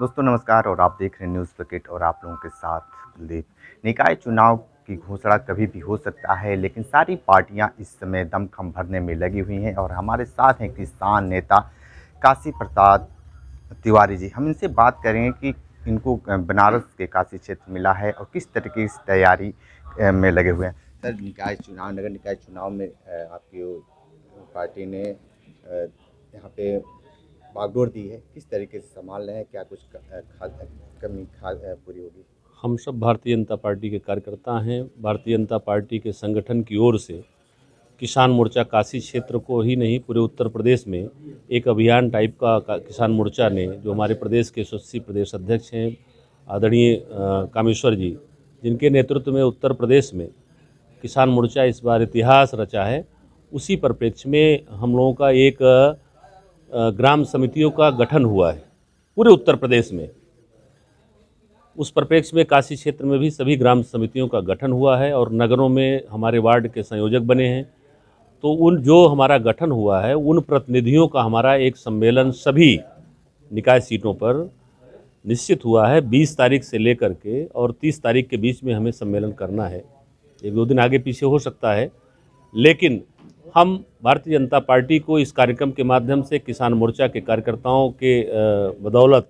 दोस्तों नमस्कार और आप देख रहे हैं न्यूज़ पैकेट और आप लोगों के साथ कुलदीप। निकाय चुनाव की घोषणा कभी भी हो सकता है, लेकिन सारी पार्टियां इस समय दमखम भरने में लगी हुई हैं और हमारे साथ हैं किसान नेता काशी प्रसाद तिवारी जी। हम इनसे बात करेंगे कि इनको बनारस के काशी क्षेत्र मिला है और किस तरह की इस तैयारी में लगे हुए हैं। सर, निकाय चुनाव, नगर निकाय चुनाव में आपकी पार्टी ने यहाँ पे बागडोर दी है, किस तरीके से संभाल रहे हैं? क्या कुछ कमी पूरी होगी? हम सब भारतीय जनता पार्टी के कार्यकर्ता हैं। भारतीय जनता पार्टी के संगठन की ओर से किसान मोर्चा काशी क्षेत्र को ही नहीं, पूरे उत्तर प्रदेश में एक अभियान टाइप का किसान मोर्चा ने, जो हमारे प्रदेश के यशस्वी प्रदेश अध्यक्ष हैं आदरणीय कामेश्वर जी, जिनके नेतृत्व में उत्तर प्रदेश में किसान मोर्चा इस बार इतिहास रचा है, उसी परिप्रेक्ष्य में हम लोगों का एक ग्राम समितियों का गठन हुआ है पूरे उत्तर प्रदेश में। उस परिप्रेक्ष्य में काशी क्षेत्र में भी सभी ग्राम समितियों का गठन हुआ है और नगरों में हमारे वार्ड के संयोजक बने हैं। तो उन जो हमारा गठन हुआ है, उन प्रतिनिधियों का हमारा एक सम्मेलन सभी निकाय सीटों पर निश्चित हुआ है 20 तारीख से लेकर के और 30 तारीख के बीच में हमें सम्मेलन करना है। एक दो दिन आगे पीछे हो सकता है, लेकिन हम भारतीय जनता पार्टी को इस कार्यक्रम के माध्यम से किसान मोर्चा के कार्यकर्ताओं के बदौलत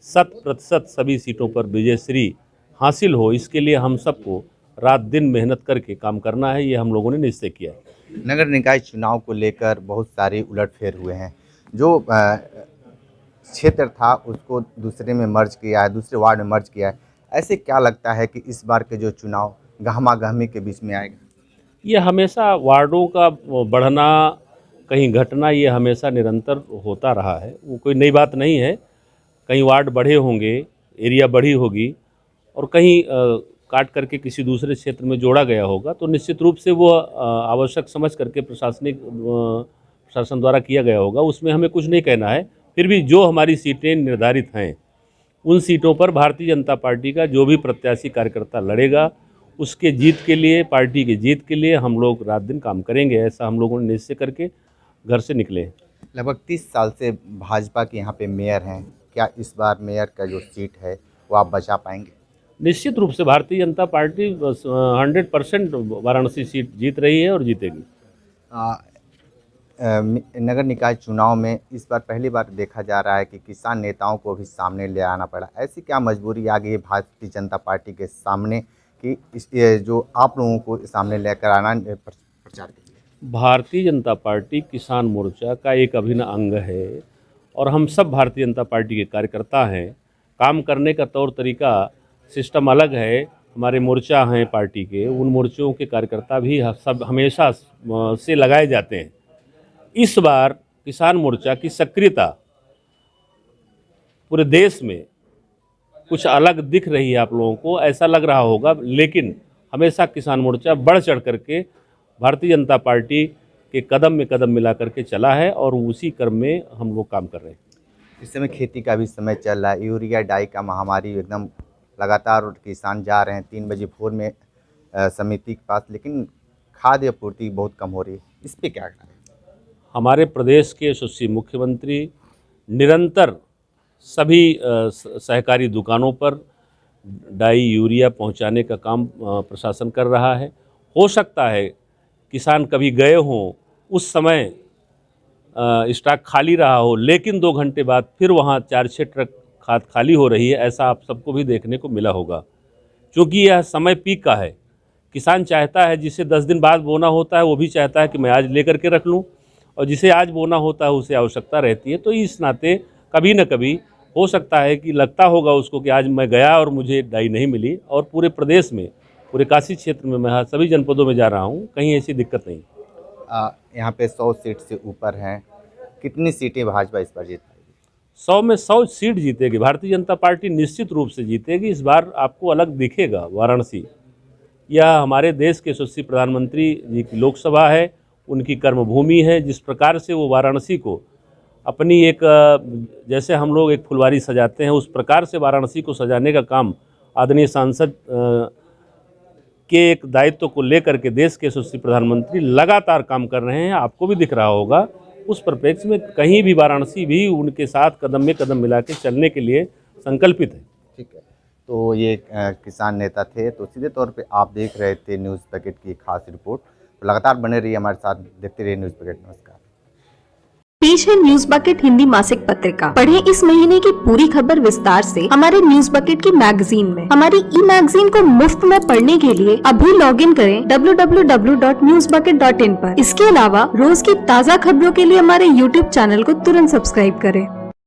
100% सभी सीटों पर विजयश्री हासिल हो, इसके लिए हम सबको रात दिन मेहनत करके काम करना है, ये हम लोगों ने निश्चय किया है। नगर निकाय चुनाव को लेकर बहुत सारे उलटफेर हुए हैं। जो क्षेत्र था उसको दूसरे में मर्ज किया है, दूसरे वार्ड में मर्ज किया है। ऐसे क्या लगता है कि इस बार के जो चुनाव गहमा गहमी के बीच में आएगा? ये हमेशा वार्डों का बढ़ना, कहीं घटना, ये हमेशा निरंतर होता रहा है, वो कोई नई बात नहीं है। कहीं वार्ड बढ़े होंगे, एरिया बढ़ी होगी और कहीं काट करके किसी दूसरे क्षेत्र में जोड़ा गया होगा, तो निश्चित रूप से वो आवश्यक समझ करके प्रशासन द्वारा किया गया होगा, उसमें हमें कुछ नहीं कहना है। फिर भी जो हमारी सीटें निर्धारित हैं, उन सीटों पर भारतीय जनता पार्टी का जो भी प्रत्याशी कार्यकर्ता लड़ेगा, उसके जीत के लिए, पार्टी की जीत के लिए हम लोग रात दिन काम करेंगे, ऐसा हम लोगों ने निश्चय करके घर से निकले। लगभग 30 साल से भाजपा के यहाँ पे मेयर हैं। क्या इस बार मेयर का जो सीट है वो आप बचा पाएंगे? निश्चित रूप से भारतीय जनता पार्टी 100% वाराणसी सीट जीत रही है और जीतेगी। नगर निकाय चुनाव में इस बार पहली बार देखा जा रहा है कि किसान नेताओं को भी सामने ले आना पड़ा। ऐसी क्या मजबूरी आ गई है भारतीय जनता पार्टी के सामने कि ये जो आप लोगों को सामने लेकर आना प्रचार के लिए? भारतीय जनता पार्टी किसान मोर्चा का एक अभिन्न अंग है और हम सब भारतीय जनता पार्टी के कार्यकर्ता हैं। काम करने का तौर तरीका, सिस्टम अलग है। हमारे मोर्चा हैं पार्टी के, उन मोर्चों के कार्यकर्ता भी सब हमेशा से लगाए जाते हैं। इस बार किसान मोर्चा की सक्रियता पूरे देश में कुछ अलग दिख रही है, आप लोगों को ऐसा लग रहा होगा, लेकिन हमेशा किसान मोर्चा बढ़ चढ़ करके भारतीय जनता पार्टी के कदम में कदम मिला करके चला है और उसी क्रम में हम लोग काम कर रहे हैं। इस समय खेती का भी समय चल रहा है, यूरिया डाई का महामारी एकदम लगातार, और किसान जा रहे हैं 3 बजे भोर में समिति के पास, लेकिन खाद्य आपूर्ति बहुत कम हो रही है। इस पर क्या कहना है? हमारे प्रदेश के यशस्वी मुख्यमंत्री निरंतर सभी सहकारी दुकानों पर डाई यूरिया पहुंचाने का काम प्रशासन कर रहा है। हो सकता है किसान कभी गए हों, उस समय स्टॉक खाली रहा हो, लेकिन 2 घंटे बाद फिर वहाँ 4-6 ट्रक खाद खाली हो रही है, ऐसा आप सबको भी देखने को मिला होगा। क्योंकि यह समय पीक का है, किसान चाहता है, जिसे 10 दिन बाद बोना होता है वो भी चाहता है कि मैं आज लेकर के रख लूँ, और जिसे आज बोना होता है उसे आवश्यकता रहती है। तो इस नाते कभी न कभी हो सकता है कि लगता होगा उसको कि आज मैं गया और मुझे डाई नहीं मिली। और पूरे प्रदेश में, पूरे काशी क्षेत्र में, मैं सभी जनपदों में जा रहा हूँ, कहीं ऐसी दिक्कत नहीं। यहाँ पे 100 सीट से ऊपर हैं। कितनी सीटें भाजपा इस बार जीत पाएगी? 100 में 100 सीट जीतेगी भारतीय जनता पार्टी, निश्चित रूप से जीतेगी। इस बार आपको अलग दिखेगा। वाराणसी यह हमारे देश के यशस्वी प्रधानमंत्री जी की लोकसभा है, उनकी कर्मभूमि है। जिस प्रकार से वो वाराणसी को अपनी एक, जैसे हम लोग एक फुलवारी सजाते हैं, उस प्रकार से वाराणसी को सजाने का काम आदरणीय सांसद के एक दायित्व को लेकर के देश के यशस्वी प्रधानमंत्री लगातार काम कर रहे हैं। आपको भी दिख रहा होगा। उस परिप्रेक्ष्य में कहीं भी वाराणसी भी उनके साथ कदम में कदम मिला के चलने के लिए संकल्पित है। ठीक है, तो ये किसान नेता थे, तो सीधे तौर पे आप देख रहे थे न्यूज़ पैकेट की खास रिपोर्ट। तो लगातार बने रहिए हमारे साथ, देखते रहिए न्यूज़ पैकेट। नमस्कार। पेश है न्यूज बकेट हिंदी मासिक पत्रिका। पढ़ें इस महीने की पूरी खबर विस्तार से हमारे न्यूज बकेट की मैगजीन में। हमारी ई मैगजीन को मुफ्त में पढ़ने के लिए अभी लॉगिन करें www.newsbucket.in पर। इसके अलावा रोज की ताज़ा खबरों के लिए हमारे YouTube चैनल को तुरंत सब्सक्राइब करें।